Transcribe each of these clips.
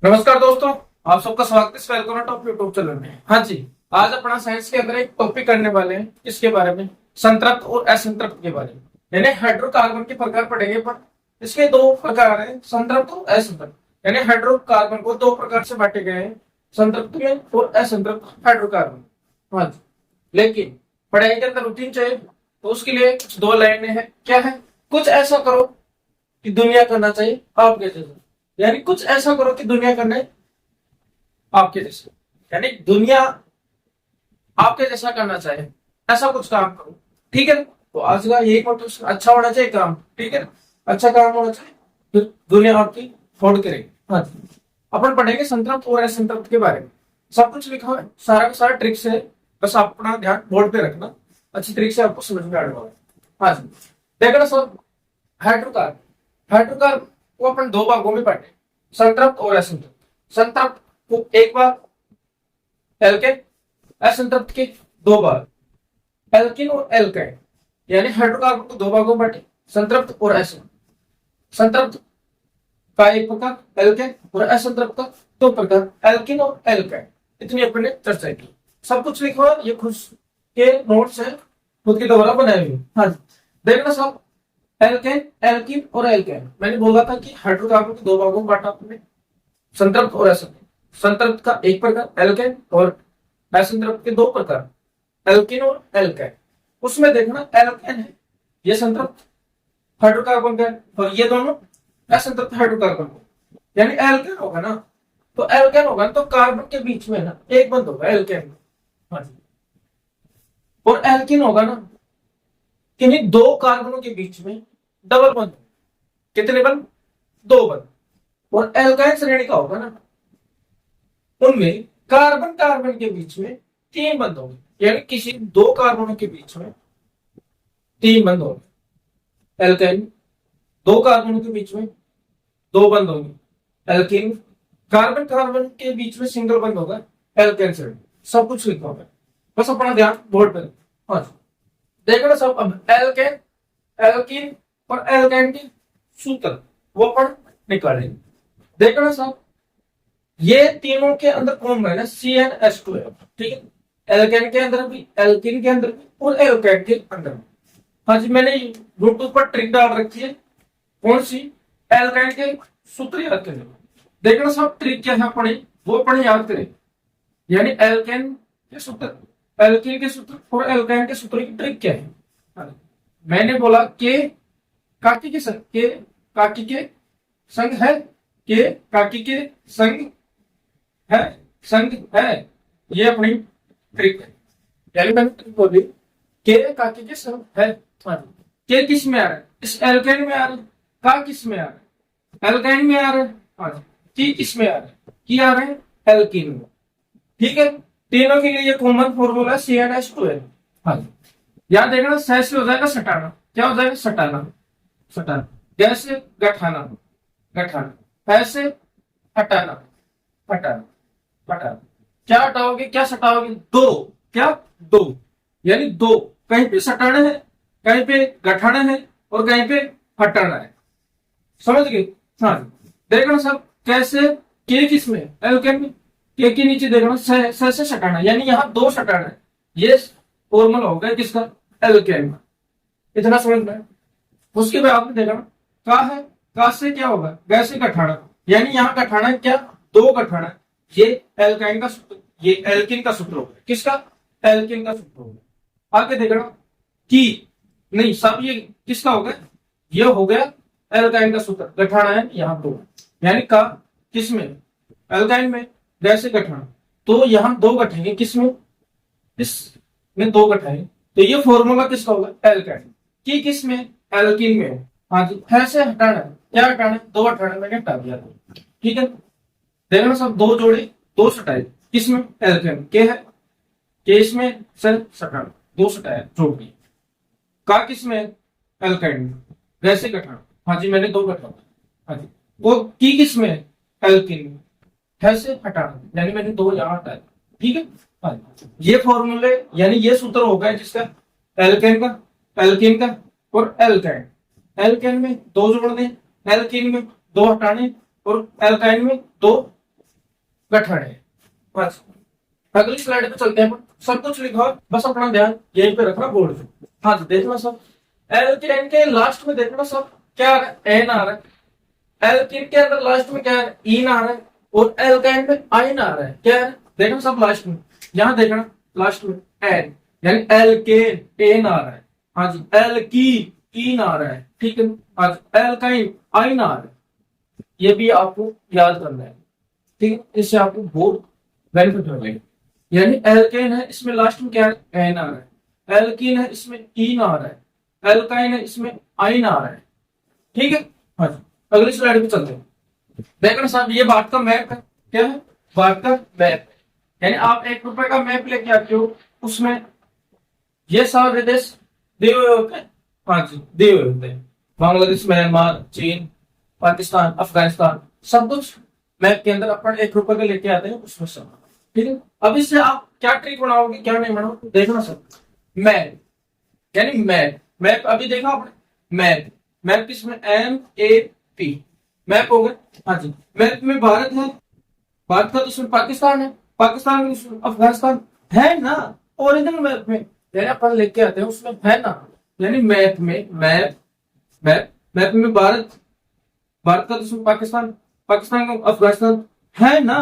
नमस्कार दोस्तों, आप सबका स्वागत है इस वेलकम टॉप यूट्यूब चैनल में। हाँ जी, आज अपना साइंस के अंदर एक टॉपिक करने वाले हैं। इसके बारे में संतृप्त और असंतृप्त के बारे में, यानी हाइड्रोकार्बन के प्रकार पढ़ेंगे। पर इसके दो प्रकार हैं, संतृप्त और असंतृप्त। यानी हाइड्रोकार्बन को दो प्रकार से बांटे गए हैं, संतृप्त में और असंतृप्त हाइड्रोकार्बन। हाँ जी, लेकिन पढ़ाई के अंदर रूटीन चाहिए तो उसके लिए कुछ दो लाइनें हैं। क्या है? कुछ ऐसा करो कि दुनिया करना चाहिए आपके जैसा। यानी कुछ ऐसा करो कि दुनिया करने आपके जैसे, यानी दुनिया आपके जैसा करना चाहे, ऐसा कुछ काम करो। ठीक है, तो आज का यही मोटिव अच्छा होना चाहिए काम। ठीक है, अच्छा काम होना चाहिए, फिर दुनिया आपकी होड़ करेगी। हाँ जी, अपन पढ़ेंगे संतृप्त और असंतृप्त के बारे में। सब कुछ लिखा है, सारा का सारा ट्रिक्स है, बस आप अपना ध्यान बोर्ड पे रखना, अच्छी तरीके से आपको समझ में आ जाएगा। हाँ जी, देखना सब। हाइड्रोकार्बन, हाइड्रोकार्बन को अपन दो भागों में बांटे, संतृप्त और असंतृप्त। संतृप्त को एक भाग एल्केन, असंतृप्त के दो भाग एल्किन और एल्काइन। यानी हाइड्रोकार्बन को दो भागों में बांटे, संतृप्त और असंतृप्त। संतृप्त का एक प्रकार एल्केन और असंतृप्त का दो प्रकार एल्किन और एल्काइन। इतनी अपन ने चर्चा की। सब कुछ लिखा हुआ, ये खुद के नोट्स है, खुद के द्वारा बनाए हुए। हाँ जी, देखना सब। एल्केन, एल्किन और एल्काइन। मैंने बोला था कि हाइड्रोकार्बन को दो भागों में बांटा आपने, संतृप्त और असंतृप्त। संतृप्त का एक प्रकार एल्केन और असंतृप्त के दो प्रकार एल्किन और एल्काइन। उसमें देखना एल्केन है, ये संतृप्त हाइड्रोकार्बन का है, और ये दोनों असंतृप्त हाइड्रोकार्बन को। यानी एल्केन होगा ना, तो एल्केन होगा ना, तो कार्बन के बीच में ना एक बंद होगा एल्केन में। हाँ जी, और एल्किन होगा ना, किन्हीं दो कार्बनों के बीच में डबल बंद। कितने बंद? दो बंद। और एल्काइन श्रेणी का होगा ना, उनमें कार्बन कार्बन के बीच में तीन बंद होंगे। यानी किसी दो कार्बनों के बीच में तीन बंद होंगे। एल्काइन दो कार्बनों के बीच में दो बंद होंगे। एल्किन कार्बन कार्बन के बीच में सिंगल बंद होगा। एल्काइन श्रेणी सब कुछ लिखा होगा, बस अपना ध्यान बोर्ड पर। हाँ, देखना सब। अब एल्केन, एल्किन और एल्काइन के सूत्र वो अपन निकालेंगे। देखना सब, ये तीनों के अंदर कौन है ना, CnH2 है। ठीक है, एल्केन के अंदर भी, एल्किन के अंदर भी और एल्काइन के अंदर भी। हाँ जी, मैंने यूट्यूब पर ट्रिक डाल रखी है, कौन सी? एल्काइन के सूत्र याद करें। देखना सब, ट्रिक क्या है अपने, वो अपने याद करें। यानी एल्केन के सूत्र, एल्किन के सूत्र और एल्काइन के सूत्र की ट्रिक क्या है? हाँ, मैंने बोला के काकी के संग, के काकी के संग है, के काकी के संग है, संग है, ये अपनी ट्रिक है। यानी मैंने ट्रिक बोली, के काकी के संग है। हाँ, के किस में आ रहा है? इस एल्केन में आ रहा है। का किस में आ रहा है? एल्काइन में आ रहा है। हाँ, की किस में आ रहा है? की आ रहा है एल्किन में। ठीक है, तीनों के लिए कॉमन फॉर्मूला CnH2 है। हाँ, याद देखना, सह से हो जाएगा सटाना। क्या हो जाएगा? सटाना। सटाना, जैसे गठाना, गठाना, ऐसे हटाना, हटाना, हटाना। क्या हटाओगे, क्या सटाओगे? दो। क्या? दो। यानी दो, कहीं पे सटाना है, कहीं पे गठाना है, और कहीं पे हटाना है। समझ गए? हाँ, देखना सब कैसे। के किसमें? एल्केन में। के नीचे देखना सह से सटाना, यानी यहाँ दो सटाना है। ये फॉर्मूला हो गया किसका? एल्केन में। इतना समझ में? उसके बाद आपने देखना का है, का से क्या होगा? गैस से गठाना, यानी यहाँ गठाना क्या? दो गठाना। ये एल्काइन का सूत्र, ये एल्किन का सूत्र होगा। किसका? एल्किन का सूत्र होगा। आगे देखना की, नहीं सब ये किसका होगा? ये हो गया एल्काइन का सूत्र। गठाना है यहाँ दो, यानी का किसमें? एल्काइन में। गैस से गठाना, तो यहाँ दो गठेंगे किसमें? इसमें दो गठाएंगे, तो ये फॉर्मूला किसका होगा? एल्काइन। की किसमें? एल्किन में। हाँ जी, है से हटाना है। क्या हटाना है? दो हटाना, मैंने हटा दिया। ठीक है, देखना सब, दो जोड़े, दो सटाए। किसमें? एल्केन। के है, के इसमें से सटाना, दो सटाया जोड़ दिए। का किसमें? एल्काइन में। वैसे गठाना, हाँ जी मैंने दो गठाना। हाँ जी, वो की किसमें? एल्किन में। है से हटाना, यानी मैंने दो यहाँ हटाया। ठीक है, हाँ जी, ये फॉर्मूले, यानी ये सूत्र हो गया जिसका एल्केन का, एल्किन का और एल्काइन। एल्केन में दो जोड़ने, एल्किन में दो हटाने, और एल्काइन में दो गठन है। बस अगली स्लाइड पे चलते हैं। सब कुछ लिखा हो, बस अपना ध्यान यहीं पे रखना बोर्ड पे। हाँ जी देखना सब, एल्केन के लास्ट में देखना सब क्या आ रहा है, एन आ रहा है। एल्केन के अंदर लास्ट में क्या है, इन आ रहा है। और एल्काइन में आइन आ रहा है, क्या है देखना सब लास्ट में, यहां देखना लास्ट में एन, यानी एल्केन एन आ रहा है। हाँ जी एल्की इन आ रहा है, ठीक है। हाँ जी एल्काइन आइन आ रहा है, ये भी आपको याद करना है, ठीक है। इससे आपको बहुत बेनिफिट हो जाएगा। यानी एल्केन है, इसमें लास्ट में क्या है, एन आ रहा है। एल्कीन है, इसमें इन आ रहा है। एल्काइन है, इसमें आइन आ रहा है, ठीक है। हाँ जी अगली स्लाइड पे चलते हैं। देखना साहब ये बात का मैप है, क्या है, बात का मैप। यानी आप ₹1 का मैप लेके आते हो, उसमें ये सारे देश दिए हुए होते हैं। हाँ जी दिए हुए होते हैं, बांग्लादेश, म्यांमार, चीन, पाकिस्तान, अफगानिस्तान, सब कुछ मैप के अंदर अपन ₹1 का लेके आते हैं उसमें सब, ठीक है। अब इससे आप क्या ट्रिक बनाओगे, क्या नहीं बनाओगे, देखना सब। मैप यानी मैप, मैप अभी देखा आपने, मैप मैप किसमें, MAP मैप हो गया। हाँ जी मैप में भारत है, भारत का दुश्मन पाकिस्तान है, पाकिस्तान का दुश्मन अफगानिस्तान है ना, ओरिजिनल मैप में, यानी अपन लेके आते हैं उसमें है ना। यानी मैप में मैप मैप मैप में भारत, भारत का दुश्मन पाकिस्तान, पाकिस्तान का अफगानिस्तान है ना,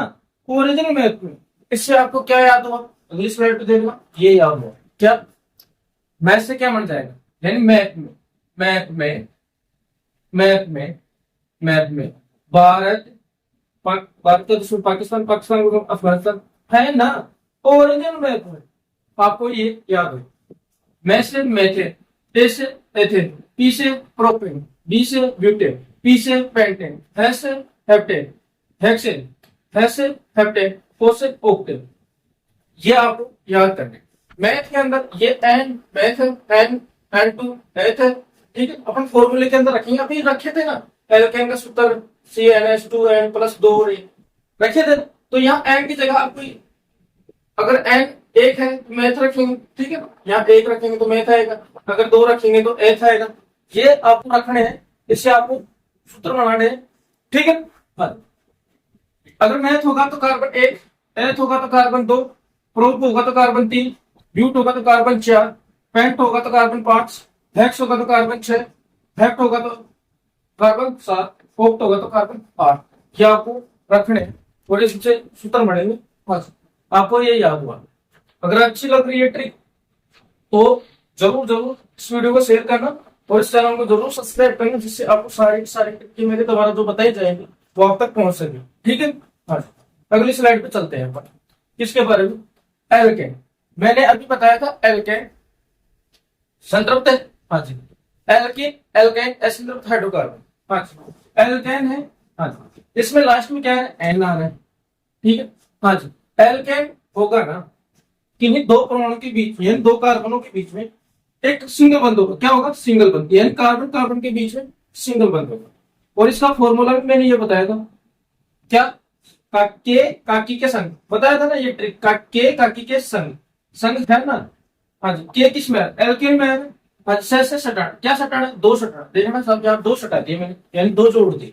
ओरिजिनल मैप में। इससे आपको क्या याद हुआ, अगली स्लाइड पे देखना, ये याद हुआ क्या, मैप से क्या बन जाएगा, यानी मैप में मैप में मैप में मैप में भारत, भारत का दुश्मन पाकिस्तान, पाकिस्तान का अफगानिस्तान है ना, ओरिजिनल मैप में। आपको ये याद है। मैं से मेथेन, ए से एथेन, पी से प्रोपेन, बी से ब्यूटेन, पी से पेंटेन, है से हेप्टेन, हेक्सेन, है से हेप्टेन, ओ से ओक्टेन। ये आपको याद करने। मैथ के अंदर ये एन मैथ है, एन N2 मैथ है, ठीक है। अपन फॉर्मूले के अंदर रखेंगे, अभी रखे थे ना, एल्केन का सूत्र CnH2n+2 रखे थे। तो यहाँ एन की जगह आपको अगर एन एक है तो मैथ रखेंगे, ठीक है। यहाँ एक रखेंगे तो मैथ आएगा, अगर दो रखेंगे तो एथ आएगा। ये आपको रखने हैं, इससे आपको सूत्र बनाने हैं, ठीक है। हाँ। अगर मैथ होगा तो कार्बन 1, एथ होगा तो कार्बन 2, प्रोप होगा तो कार्बन 3, ब्यूट होगा तो कार्बन 4, पेंट होगा तो कार्बन 5, हेक्स होगा तो कार्बन 6, हेक्ट होगा तो कार्बन 7, ओक्ट होगा तो कार्बन 8। ये आपको रखने हैं और इससे सूत्र बनेंगे। बस आपको ये याद हुआ। अगर अच्छी लग रही है ट्रिक तो जरूर जरूर इस वीडियो को शेयर करना और इस चैनल को जरूर सब्सक्राइब करना, जिससे आपको सारी सारी ट्रिक मेरे द्वारा जो बताई जाएंगी वो आप तक पहुंच सके, ठीक है। हाँ अगली स्लाइड पे चलते हैं अपन, किसके बारे में, एल्केन। मैंने अभी बताया था एल्केन संतृप्त है। हाँ जी एल्कीन एल्केन असंतृप्त हाइड्रोकार्बन। हाँ जी एल्केन है। हाँ जी इसमें लास्ट में क्या है, एन आ रहा है, ठीक है। हाँ जी एल्केन होगा ना, किन्हीं दो परमाणु के बीच में, यानी दो कार्बनों के बीच में एक सिंगल बंध होगा, क्या होगा, सिंगल बंध, यानी कार्बन कार्बन के बीच में सिंगल बंध होगा। और इसका फॉर्मूला भी मैंने ये बताया था, क्या, काके काकी के संग, बताया था ना ये ट्रिक, काके काकी के संग, संग है ना। हाँ जी के किस में है, एल्केन में है। हाँ से सटाना, क्या सटाना, दो सटाना, देखना सब यहाँ दो सटा दिए मैंने, यानी दो जोड़ दिए।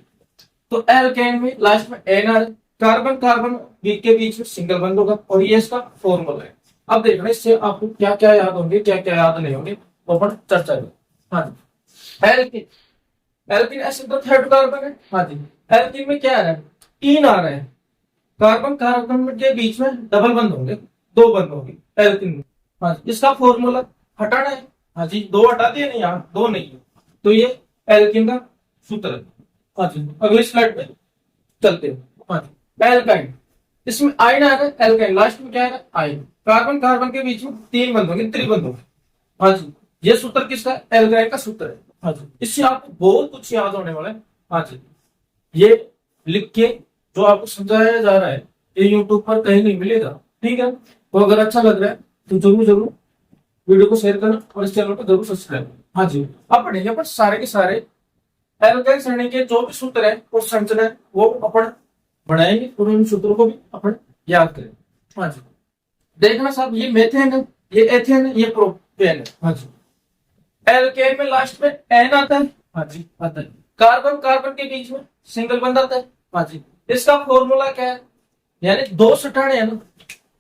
तो एल्केन में लास्ट में एन आ रहा है, कार्बन कार्बन के बीच में सिंगल बंध होगा, और ये इसका फॉर्मूला है। अब देखना इससे आपको क्या क्या याद होंगे, क्या क्या याद नहीं होंगे, तो अपन चर्चा करें। हाँ जी एल्किन, एल्किन असंतृप्त हाइड्रोकार्बन है। हाँ जी एल्किन में क्या आ रहा है, इन आ रहा है, कार्बन कार्बन के बीच में डबल बंद होंगे, दो बंद होंगे एल्किन में। हाँ जी इसका फॉर्मूला हटाना है। हाँ जी दो हटा दिए नहीं, यहाँ दो नहीं है, तो ये एल्किन का सूत्र है। हाँ जी अगली स्लाइड पे चलते हैं। हाँ जी एल्काइन, इसमें आइन आ रहा है, एल्काइन लास्ट में क्या है, आइन, कार्बन कार्बन के बीच में तीन बंद होंगे, त्रिबंध होंगे। हाँ जी ये सूत्र किसका, एल्काइन का सूत्र है। हाँ जी इससे आपको बहुत कुछ याद होने वाला है। हाँ जी ये लिख के जो आपको समझाया जा रहा है ये यूट्यूब पर कहीं नहीं मिलेगा, ठीक है। तो अगर अच्छा लग रहा है तो जरूर जरूर वीडियो को शेयर करना और इस चैनल को जरूर सब्सक्राइब। हाँ जी अब पढ़ेंगे अपन सारे के सारे एल्काइन श्रेणी के जो भी सूत्र है और संरचना है वो अपन बढ़ाएंगे और उन सूत्रों को भी अपन याद करें। हाँ जी देखना साहब ये मेथेन है, ये एथेन है, ये प्रोपेन है। हाँ जी एल्केन में लास्ट में एन आता है। हाँ जी आता है, कार्बन कार्बन के बीच में सिंगल बंध आता है। हाँ जी इसका फॉर्मूला क्या है, यानी दो सटाने है ना,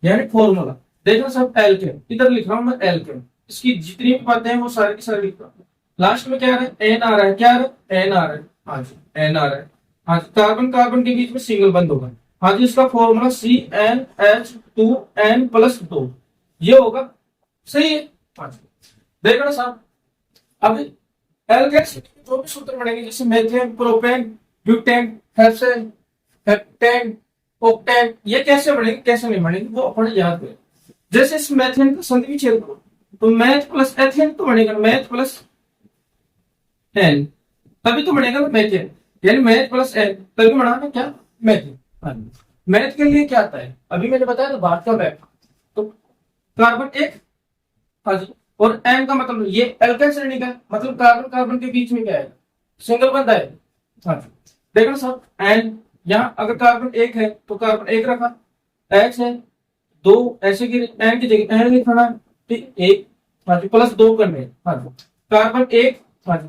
यानी फॉर्मूला देखना सब एल्केन, इधर लिख रहा हूं मैं एल्केन, इसकी जितनी भी बातें हैं वो सारी की सारी लिख रहा हूं। लास्ट में क्या आ रहा है, एन आ रहा है, क्या आ रहा है, एन आ रहा है, हाँ जी एन आ रहा है, हाँ जी कार्बन कार्बन के बीच में सिंगल बंद होगा, हाँ जी इसका फॉर्मूला CnH2n+2 ये होगा, सही है, हाँ जी देखो ना साहब। अब एल्केन्स जो भी सूत्र बनेंगे जैसे methane, propane, butane, hexane, heptane, octane, ये कैसे बनेंगे कैसे नहीं बनेंगे वो अपने याद करें। जैसे इस मेथेन का संधि छेद करो तो मैथ प्लस एथेन तो बनेगा, मैथ प्लस एन तभी तो बनेगा ना मेथेन, यानी मैथ प्लस एन तभी बनाना क्या मेथेन। मैथ के लिए क्या आता है अभी मैंने बताया तो बात का बैक, तो कार्बन एक, हाँ जी, और एन का मतलब ये एल्केन श्रेणी का मतलब कार्बन कार्बन के बीच में क्या है, सिंगल बंद है, हाँ जी देखो ना सब एन, यहाँ अगर कार्बन एक है तो कार्बन एक रखा, एच है दो, ऐसे की एन की जगह एन लिखना है, ठीक एक, हाँ जी प्लस दो करने, हाँ जी कार्बन एक, हाँ जी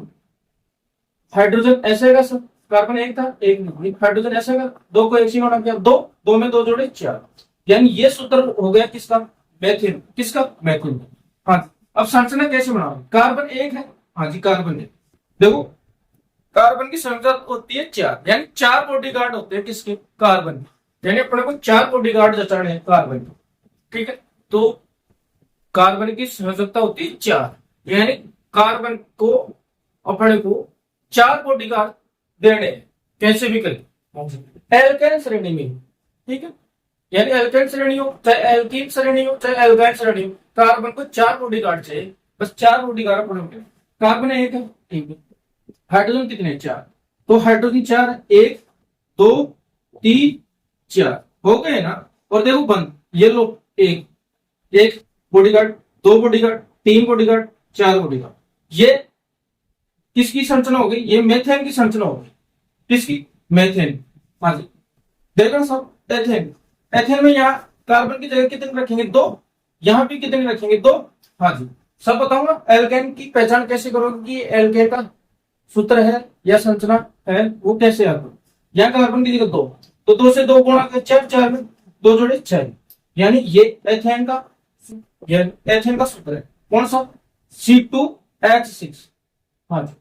हाइड्रोजन ऐसे का सब, कार्बन एक था एक नहीं, हाइड्रोजन ऐसे का दो को एक से गुणा किया, दो दो में दो जोड़े चार, यानी ये सूत्र हो गया किसका, मेथिन, किसका मेथिन, हाँ जी। अब संरचना कैसे बनाओ, कार्बन एक है, हाँ जी कार्बन एक, देखो कार्बन की संख्या होती है चार, यानी चार बॉडीगार्ड होते हैं किसके, कार्बन, यानी अपने को चार बॉडीगार्ड जचाने हैं कार्बन, ठीक है। तो कार्बन की संयोजकता होती है चार, यानी कार्बन को अपने को चार बॉडीगार्ड देने हैं, कैसे भी करें एल्केन श्रेणी में, ठीक है, यानी एल्केन श्रेणी हो चाहे एल्कीन श्रेणी हो चाहे एल्काइन श्रेणी हो, कार्बन को चार बॉडीगार्ड चाहिए, बस चार बॉडीगार्ड अपने को, कार्बन एक है, ठीक है, हाइड्रोजन कितने हैं चार, तो हाइड्रोजन चार है, एक दो तीन चार हो गए ना, और देखो बंद ये लो, एक एक बॉडीगार्ड, दो बॉडीगार्ड, तीन बॉडीगार्ड, चार बॉडीगार्ड, ये किसकी संरचना हो गई, ये मेथेन की संरचना हो गई, किसकी मेथेन, हाँ जी देखो सब एथेन, एथेन में यहाँ कार्बन की जगह कितने रखेंगे दो, यहाँ भी कितने रखेंगे दो, हाँ जी सब बताऊंगा। एल्केन की पहचान कैसे करोगे कि एल्केन का सूत्र है या संरचना है वो कैसे आता है, यहाँ कार्बन की जगह दो, तो दो से दो गुणा कर चार, चार में दो जोड़े छह, यानी ये एथेन का, ये एथेन का सूत्र है कौन सा, C2H6, हाँ जी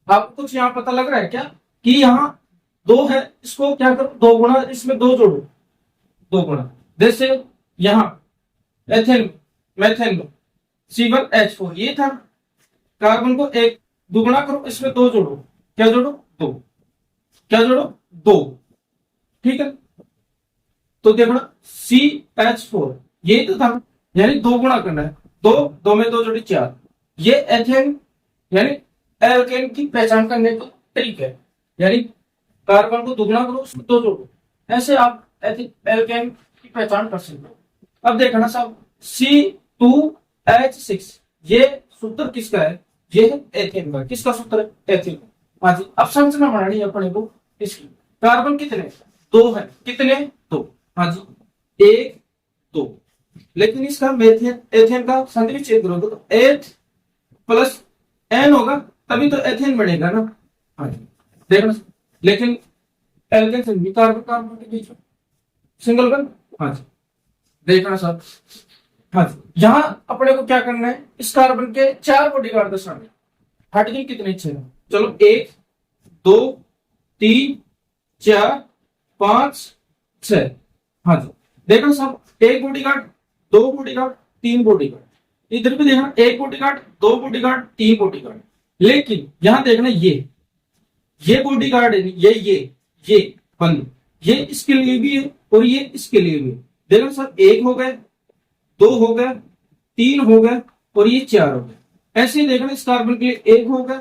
आपको कुछ यहाँ पता लग रहा है क्या कि यहाँ दो है, इसको क्या करो दो गुणा, इसमें दो जोड़ो, दो गुणा, जैसे यहाँ एथेन मेथेन C1H4 ये था, कार्बन को एक दुगुना करो, इसमें दो जोड़ो, क्या जोड़ो दो, क्या जोड़ो दो, ठीक है, तो देखो ना CH4 ये तो था, यानी दो गुणा करना है, दो दो में दो जोड़ी चार, ये एथेन यानी एल्केन की पहचान करने का तरीका है, यानी कार्बन को दुगना करो उसमें दो जोड़ो, ऐसे आप एल्केन की पहचान कर सकते हो। अब देखना साहब C2H6 ये सूत्र किसका है, ये है एथेन का, किसका सूत्र है एथेन का, हाँ जी अब संरचना बनानी है अपने को इसकी, कार्बन कितने दो है, कितने दो, हाँ जी एक दो, लेकिन इसका मेथेन एथेन का संधि विच्छेद करोगे तो एथ प्लस एन होगा तभी तो एथेन बनेगा ना, हाँ जी देखना, लेकिन एल्केन से कार्बन कार्बन के बीच में सिंगल बंद, हाँ जी देखना साहब, हाँ जी यहाँ अपने को क्या करना है, इस कार्बन के चार बॉडीगार्ड दर्शाने, हाइड्रोजन कितने छह, चलो एक दो तीन चार पांच छह, हाँ जी देखना साहब एक बॉडीगार्ड दो बॉडीगार्ड तीन बॉडीगार्ड, इधर भी देखना एक बॉडीगार्ड दो बॉडीगार्ड तीन बॉडीगार्ड, लेकिन यहां देखना ये बॉडीगार्ड है, ये बंद, ये इसके लिए भी है और ये इसके लिए भी है, देखना सर एक हो गए दो हो गए तीन हो गए और ये चार हो गए, ऐसे ही देखना इस कार्बन के लिए एक हो गया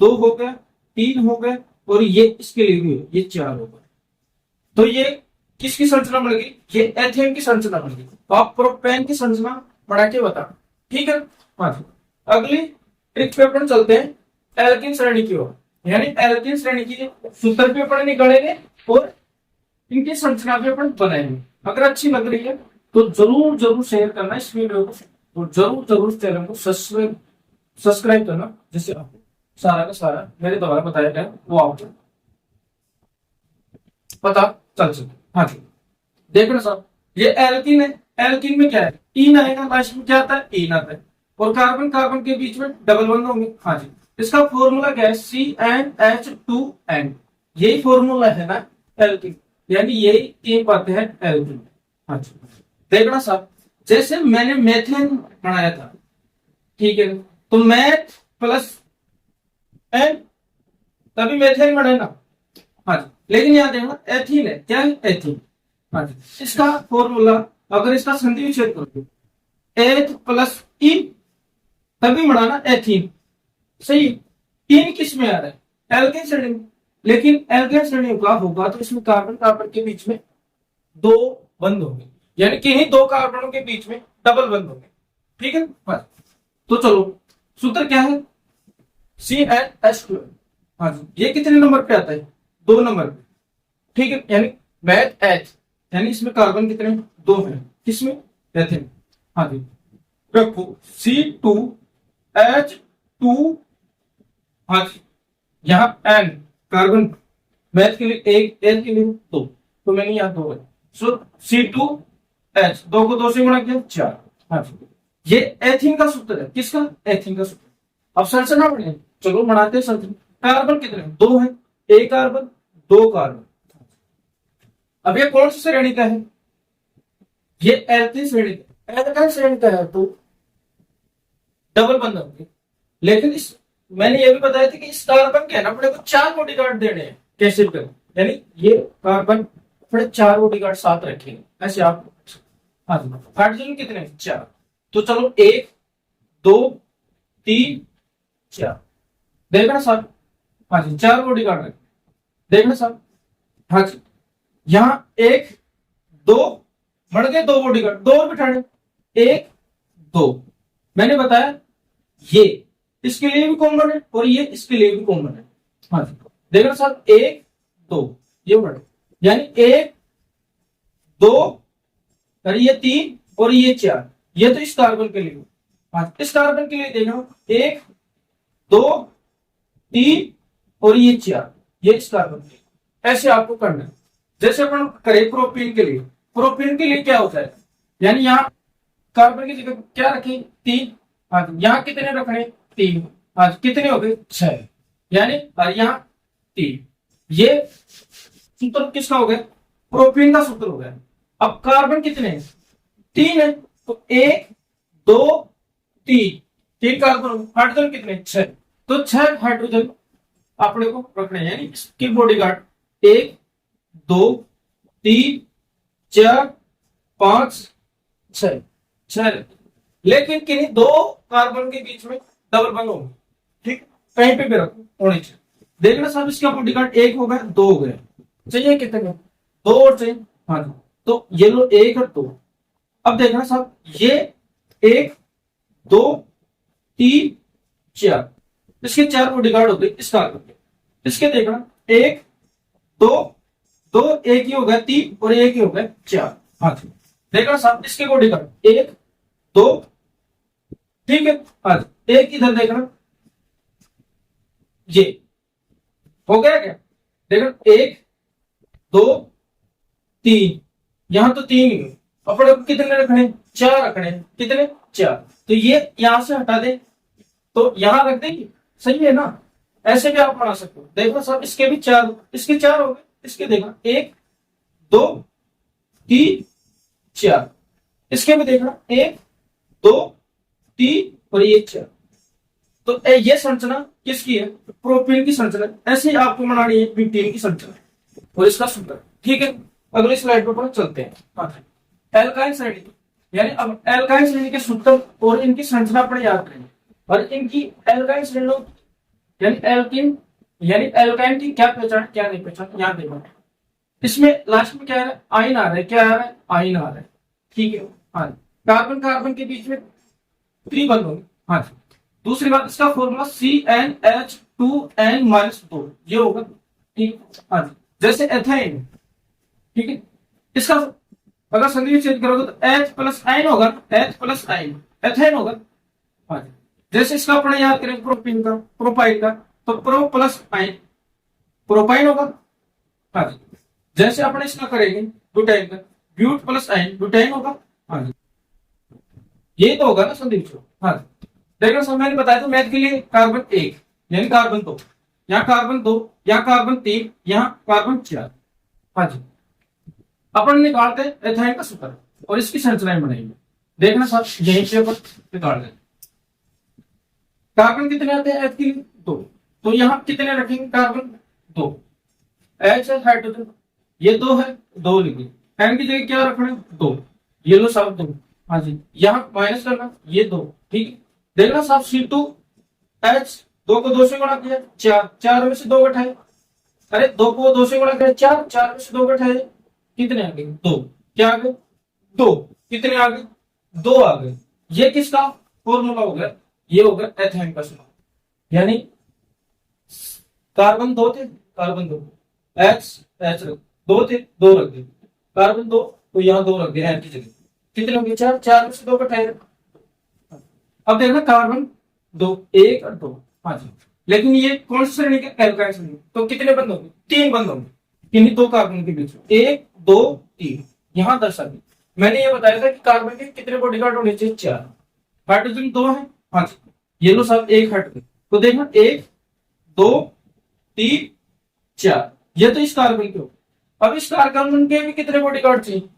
दो हो गया तीन हो गए और ये इसके लिए भी है, ये चार हो गए, तो ये किसकी संरचना बन गई, ये एथेन की संरचना बन गई, तो आप प्रोपेन की संरचना बढ़ा के बता, ठीक है, हाँ जी अगली ट्रिक पे अपन चलते हैं एल्किन श्रेणी की ओर, यानी एल्किन श्रेणी की सूत्र भी अपन निकालेंगे और इनकी संरचना भी अपन बनाएंगे। अगर अच्छी लग रही है तो जरूर जरूर शेयर करना इस वीडियो को और जरूर जरूर चैनल को सब्सक्राइब करना, जिससे आपको सारा का सारा मेरे द्वारा बताया गया वो आपको पता चल सके। हाँ जी देखो ना साहब, ये एल्किन है, एल्किन में क्या है, इन आएगा, लास्ट में क्या आता है, इन आता है, और कार्बन कार्बन के बीच में डबल बॉन्ड होंगे। हाँ जी, इसका फॉर्मूला क्या है, CnH2n, यही फॉर्मूला है ना एल्किन, यानी यही तीन बातें हैं एल्किन। हाँ जी, देखना साहब, जैसे मैंने मेथेन बनाया था, ठीक है, तो मैथ प्लस एन तभी मेथेन बने ना। हाँ जी, लेकिन यहाँ देखना एथीन है, क्या है, एथीन। हाँ जी, इसका फॉर्मूला अगर इसका संधि विच्छेद करोगे, एथ प्लस इन तभी बनाना एथीन, सही। इन किस में आ रहा है, एल्केन श्रेणी में, लेकिन एल्केन श्रेणी का होगा तो इसमें कार्बन कार्बन के बीच में दो बंद होंगे, यानी कि इन्हीं दो कार्बनों के बीच में डबल बंद होंगे, ठीक है। बस, तो चलो सूत्र क्या है, CnH2। हाँ जी, ये कितने नंबर पे आता है, 2 नंबर पे, ठीक है, यानी मैथ एच, यानी इसमें कार्बन कितने, 2 है, किसमें, एथेन। हाँ जी, रखो C2H2। हाँ जी, यहाँ N कार्बन, मैथ के लिए 1, एल के लिए 2, तो मैंने यहाँ 2 है, सो C2H, 2 को 2 से गुणा किया 4। हाँ जी, ये एथीन का सूत्र है, किसका, एथीन का सूत्र। अब संरचना बढ़े, चलो बनाते हैं संरचना। कार्बन कितने, 2 है, एक कार्बन, 2 कार्बन। अब ये कौन सी श्रेणी का है, ये एल्किन श्रेणी का, एल्काइल श्रेणी का है तो डबल बंद होंगे, लेकिन इस, मैंने ये भी बताया था कि इस कार्बन के ना अपने को 4 बॉडीगार्ड देने हैं, कैसे कर, यानी ये कार्बन अपने 4 बॉडीगार्ड साथ रखेंगे, ऐसे आप। हाँ जी, हाइड्रोजन कितने, 4, तो चलो 1 2 3 4, देखना साहब। हाँ जी, 4 बॉडीगार्ड रखें, देखना साहब। हाँ जी, यहाँ 1 2 बढ़ गए, 2 बॉडीगार्ड, 2 और बिठाने, 1 2, मैंने बताया ये इसके लिए भी कॉमन है और ये इसके लिए भी कॉमन है। हाँ जी, देखना साहब, 1 2 ये बढ़े, यानी 1 2 और ये 3 और ये 4, ये तो इस कार्बन के लिए। हाँ, इस कार्बन के लिए देखना 1 2 3 और ये 4, ये इस कार्बन के लिए, ऐसे आपको करना है। जैसे अपन करें प्रोपीन के लिए, प्रोपीन के लिए क्या होता है, यानी यहाँ कार्बन की जगह क्या रखें, 3। हाँ, यहाँ कितने रखने, 3। हाँ, कितने हो गए, 6, यानी और यहाँ 3, ये सूत्र किसका हो गया, प्रोपीन का सूत्र हो गया। अब कार्बन कितने हैं, 3 है, तो 1 2 3, 3 कार्बन, हाइड्रोजन कितने, 6, तो 6 हाइड्रोजन अपने को रखने हैं, यानी इसकी बॉडीगार्ड 1 2 3 4 5 6, 6, लेकिन किन्हीं 2 कार्बन के बीच में डबल बंद होंगे, ठीक, कहीं पे भी रखो, होनी चाहिए। देखना साहब, इसका बॉडीगार्ड 1 हो गया, 2 हो गया, चाहिए कितने, 2 और चाहिए। हाँ जी, तो ये लो 1 और 2। अब देखना साहब, ये 1 2 3 4, इसके 4 बॉडीगार्ड हो गए इस कार्बन के, इसके देखना 1 2 2, 1 ही हो गया 3 और 1 ही हो गया 4। हाँ जी, देखना साहब, इसके बॉडीगार्ड 1 2, ठीक है। हाँ जी, एक इधर देखना, ये हो गया क्या, देखना 1 2 3, यहां तो 3 ही है, अपने को कितने रखने, 4 रखने, कितने, 4, तो ये यहां से हटा दे तो यहां रख देंगे, सही है ना, ऐसे भी आप बना सकते हो। देखो साहब, इसके भी 4, इसके 4 हो गए, इसके देखना 1 2 3 4, इसके भी देखना 1 2 3 और ये 4, तो ये संरचना किसकी है, प्रोपीन की संरचना। ऐसे ही आपको बनानी है ब्यूटेन की संरचना और इसका सूत्र, ठीक है। अगली स्लाइड पर चलते हैं। हाँ, एल्काइल श्रेणी, यानी अब एल्काइल श्रेणी के सूत्र और इनकी संरचना अपने याद करेंगे, और इनकी एल्काइल श्रेणियों, यानी एल्किन, यानी एल्काइन की क्या पहचान, क्या नहीं पहचान, याद देखो। इसमें लास्ट में क्या है, आयन आ रहा है, क्या आ रहा है, आयन आ रहा है, ठीक है। हाँ, कार्बन कार्बन के बीच में त्रिबंध होंगे। हाँ, दूसरी बात, इसका फॉर्मूला CnH2n-2, ये होगा, ठीक। हाँ, जैसे एथाइन, ठीक है, इसका अगर संधि विच्छेद करोगे तो H प्लस आयन होगा, H प्लस आयन एथाइन होगा। हाँ, जैसे इसका अपने याद करें प्रोपीन का, प्रोपाइल का, तो प्रो प्लस आयन प्रोपाइन होगा। हाँ, जैसे अपने इसका करेंगे ब्यूटाइल का, ब्यूट प्लस आइन ब्यूटाइन होगा। हाँ जी, ये तो होगा ना संदीप सर। हाँ जी, देखो सर मैंने बताया था मैथ के लिए कार्बन एक यानी कार्बन दो, यहाँ कार्बन दो, यहाँ कार्बन तीन, यहाँ कार्बन चार। हाँ जी, अपन निकालते हैं एथाइन का सूत्र और इसकी संरचनाएं बनाएंगे। देखना सर यहीं से अपन निकाल दें। कार्बन कितने आते हैं एथ के लिए? दो। तो यहाँ कितने रखेंगे कार्बन? दो। एच है हाइड्रोजन, ये दो है, दो लिखेंगे। एन की जगह क्या रखना है? दो। ये लो साहब दो। हाँ जी, यहाँ माइनस करना, ये दो। ठीक है, देखना साहब C2H, दो को दो से गुणा किया चार, चार में से दो घटाए, अरे दो को दो से गुणा किया चार, चार में से दो घटाए, कितने आ गए? दो। क्या आ गए? दो। कितने आ गए? दो आ गए। ये किसका फॉर्मूला हो गया? ये हो गया एथेन का सूत्र। यानी कार्बन दो थे, कार्बन दो, एच एच रख दो थे, दो रख दिए, कार्बन दो तो यहाँ दो रख दिया एन की जगह, कितने हो गए? चार, चार में से दो घटाए। अब देखना कार्बन दो, एक और दो। हाँ जी, लेकिन ये कौन सी श्रेणी के? एल्काइल श्रेणी। तो कितने बंद होंगे? तीन बंद होंगे किन्हीं दो कार्बन के बीच में, एक दो तीन। यहां दर्शा दी मैंने ये बताया था कि कार्बन के कितने बॉडीगार्ड होने चाहिए? चार। हाइड्रोजन दो है। हाँ जी, ये लो साहब एक हाइड्रोजन, तो देखना एक दो तीन चार, ये तो इस कार्बन के हो। अब इस कार्बन के भी कितने बॉडीगार्ड चाहिए?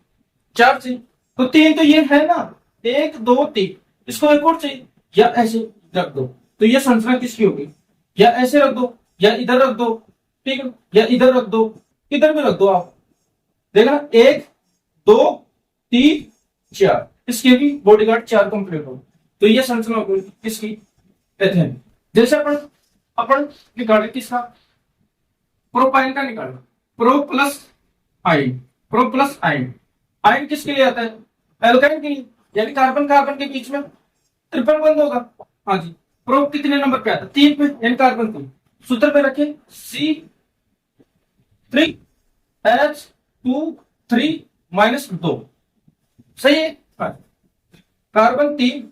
चार चाहिए। तो तीन तो ये है ना, एक दो तीन, इसको एक और चाहिए, या ऐसे रख दो। तो ये संरचना किसकी होगी? या ऐसे रख दो, या इधर रख दो, ठीक है, या इधर रख दो, इधर भी रख दो आप। देखना एक दो तीन चार, इसके भी बॉडीगार्ड चार कंप्लीट हो। तो ये संरचना होगी किसकी? एथेन। जैसे अपन अपन निकाले किसका? प्रोपाइन का निकालना, प्रो प्लस आइन, प्रो प्लस आइन। आइन किसके लिए आता है? एल्काइन के लिए, यानी कार्बन कार्बन के बीच में ट्रिपल बंद होगा। हाँ जी, प्रो कितने नंबर पे आता है? तीन पे, यानी कार्बन तीन। सूत्र पे रखे C3H2 माइनस दो, सही है। हाँ। कार्बन तीन,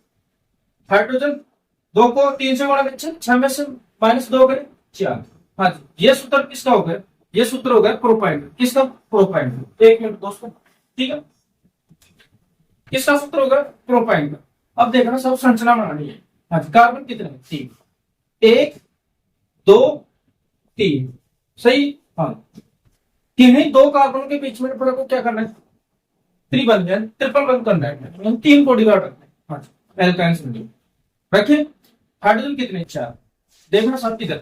हाइड्रोजन दो को तीन से गुणा करें, छह में से माइनस दो करें चार। हाँ जी, ये सूत्र किसका हो गया? ये सूत्र हो गया प्रोपाइन का। किसका? प्रोपाइन का। एक मिनट दोस्तों, ठीक है, किसका सूत्र होगा? प्रोपाइन का। अब देखना सब संरचना बनानी है। हाँ, कार्बन कितने? तीन, एक दो तीन, सही। हाँ, किन्हीं दो कार्बन के बीच में प्रोडक्ट को क्या करना है? त्रिबंध यानी ट्रिपल बंद करना है, तीन बॉडीगार्ड रखना है। हाँ, एल्काइन समझो रखिए। हाइड्रोजन कितने? चार। देखना सब किधर,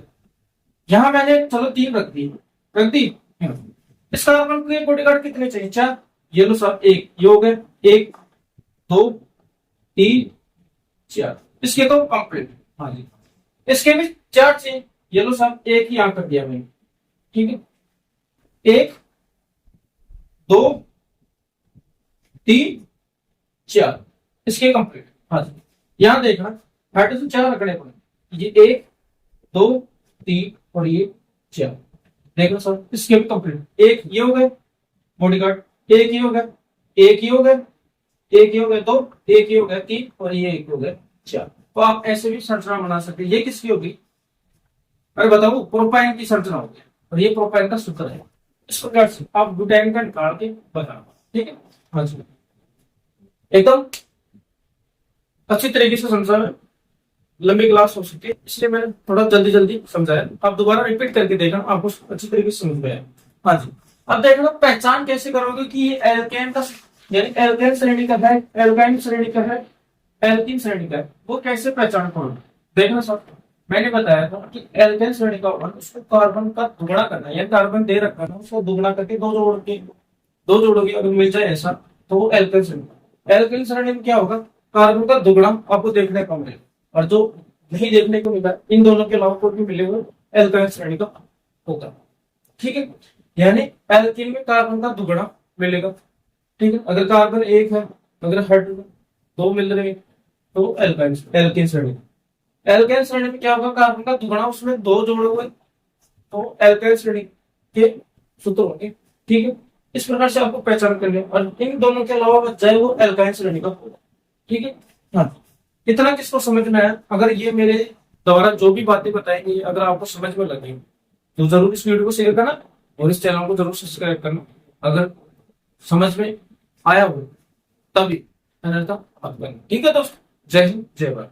यहां मैंने चलो तीन रख दी, रख दी। इस कार्बन के बॉडीगार्ड कितने चाहिए? चार। ये लो सब एक, ये हो गए एक दो तीन चार, इसके तो कंप्लीट। हाँ जी, इसके भी चार चाहिए, ये लो सब एक ही यहां कर दिया मैंने, ठीक है, एक दो तीन चार, इसके कंप्लीट। हाँ जी, यहां देखना हाइड्रोजन चार रखने पड़े, ये एक दो तीन और ये चार। देखना सर इसके भी कंप्लीट। एक ये हो गए बॉडीगार्ड, एक ये हो गया, एक ये हो गया, एक ये हो गया दो, एक ये हो गया तीन और ये एक हो गया चार। तो आप ऐसे भी संरचना बना सकते हैं। ये किसकी होगी? अरे बताओ, प्रोपाइन की संरचना होगी और ये प्रोपाइन का सूत्र है। इस प्रकार से आप ब्यूटाइन का निकाल के बताना, ठीक है। हाँ जी, एकदम अच्छी तरीके से समझा है, लंबी क्लास हो सकती है इसलिए मैंने थोड़ा जल्दी जल्दी समझाया। आप दोबारा रिपीट करके देखना, आपको अच्छी तरीके से समझ में आया। हाँ जी, अब देखना पहचान कैसे करोगे कि ये एल्केन का यानी एल्केन श्रेणी का है, एल्काइन श्रेणी का है, एल्कीन श्रेणी का है, वो कैसे पहचान करोगे? देखना सर मैंने बताया था कि एल्केन श्रेणी का होगा उसको कार्बन का दुगना करना है, यानी कार्बन दे रखा है उसको दुगना करके दो जोड़ोगे अगर मिल जाए ऐसा तो वो एल्केन श्रेणी। एल्केन श्रेणी में क्या होगा? कार्बन का दुगना आपको देखने को मिलेगा, और जो नहीं देखने को मिला इन दोनों के अलावा कोई भी मिलेगा एल्काइन श्रेणी का होगा, ठीक है। यानी एल्कीन में कार्बन का दुगना मिलेगा, ठीक है। अगर कार्बन एक है, अगर हाइड्रोजन दो मिल रहे तो एल्काइन एल्कीन श्रेणी। एल्काइन श्रेणी में क्या होगा? कार्बन का दुगना उसमें दो जोड़े हुए तो एल्काइन श्रेणी के सूत्र होंगे, ठीक है। इस प्रकार से आपको पहचान कर लिया, और इन दोनों के अलावा बच जाए वो एल्काइन श्रेणी का होगा, ठीक है। हाँ, इतना किसको समझ में आया? अगर ये मेरे द्वारा जो भी बातें बताएंगी अगर आपको समझ में लगी तो जरूर इस वीडियो को शेयर करना और इस चैनल को जरूर सब्सक्राइब करना। अगर समझ में आया हो तभी अन्यथा मत करना। ठीक है दोस्तों, जय हिंद जय भारत।